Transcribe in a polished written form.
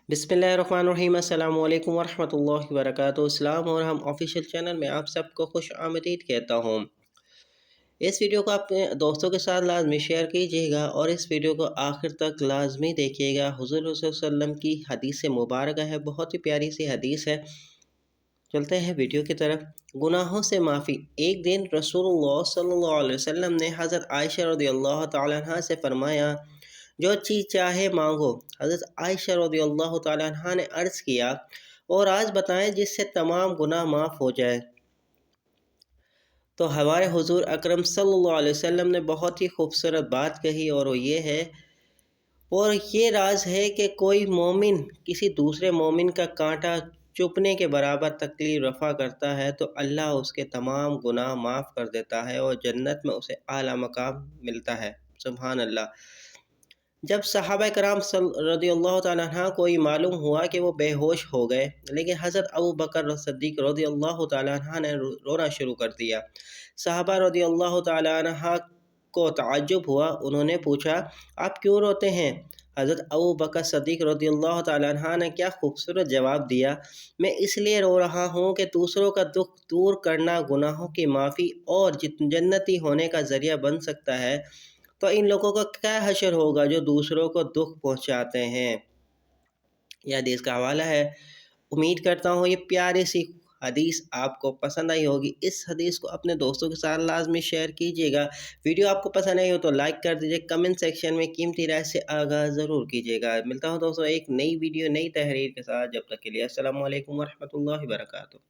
बिस्मिल्लाहिर्रहमानिर्रहीम अस्सलाम वालेकुम वरहमतुल्लाहि वबरकातुहू। इस्लाम और हम ऑफिशियल चैनल में आप सबको खुश आमदीद कहता हूँ। इस वीडियो को अपने दोस्तों के साथ लाजमी शेयर कीजिएगा और इस वीडियो को आखिर तक लाजमी देखिएगा। हुज़ूर सल्लल्लाहु अलैहि वसल्लम की हदीस से मुबारक है, बहुत ही प्यारी सी हदीस है। चलते हैं वीडियो की तरफ। गुनाहों से माफ़ी। एक दिन रसूलुल्लाह सल्लल्लाहु अलैहि वसल्लम ने हज़रत आयशा रज़ियल्लाहु तआला अन्हा से फरमाया, जो चीज़ चाहे मांगो। हज़रत आयशा रज़ियल्लाहु तआला अन्हा ने अर्ज़ किया, और आज बताएं जिससे तमाम गुनाह माफ़ हो जाए। तो हमारे हुज़ूर अकरम सल्लल्लाहु अलैहि वसल्लम ने बहुत ही खूबसूरत बात कही, और वो ये है, और ये राज है कि कोई मोमिन किसी दूसरे मोमिन का कांटा चुभने के बराबर तकलीफ रफ़ा करता है तो अल्लाह उसके तमाम गुनाह माफ़ कर देता है और जन्नत में उसे आला मकाम मिलता है। सुभान अल्लाह। जब सहाबा कराम रज़ियल्लाहु तआला अन्हा को ये मालूम हुआ कि वो बेहोश हो गए, लेकिन हज़रत अबू बकर सिद्दीक़ रज़ियल्लाहु तआला अन्हा ने रोना शुरू कर दिया। सहाबा रज़ियल्लाहु तआला अन्हा को ताज्जुब हुआ। उन्होंने पूछा, आप क्यों रोते हैं? हज़रत अबू बकर सिद्दीक़ रज़ियल्लाहु तआला अन्हा ने क्या खूबसूरत जवाब दिया, मैं इसलिए रो रहा हूँ कि दूसरों का दुख दूर करना गुनाहों की माफ़ी और जन्नती होने का ज़रिया बन सकता है, तो इन लोगों का क्या हशर होगा जो दूसरों को दुख पहुँचाते हैं। यह हदीस का हवाला है। उम्मीद करता हूँ ये प्यारी सी हदीस आपको पसंद आई होगी। इस हदीस को अपने दोस्तों के साथ लाजमी शेयर कीजिएगा। वीडियो आपको पसंद आई हो तो लाइक कर दीजिए। कमेंट सेक्शन में कीमती राय से आगाह ज़रूर कीजिएगा। मिलता हूँ दोस्तों एक नई वीडियो नई तहरीर के साथ। जब तक के लिए अस्सलामु अलैकुम वरहमतुल्लाहि वबरकातुहू।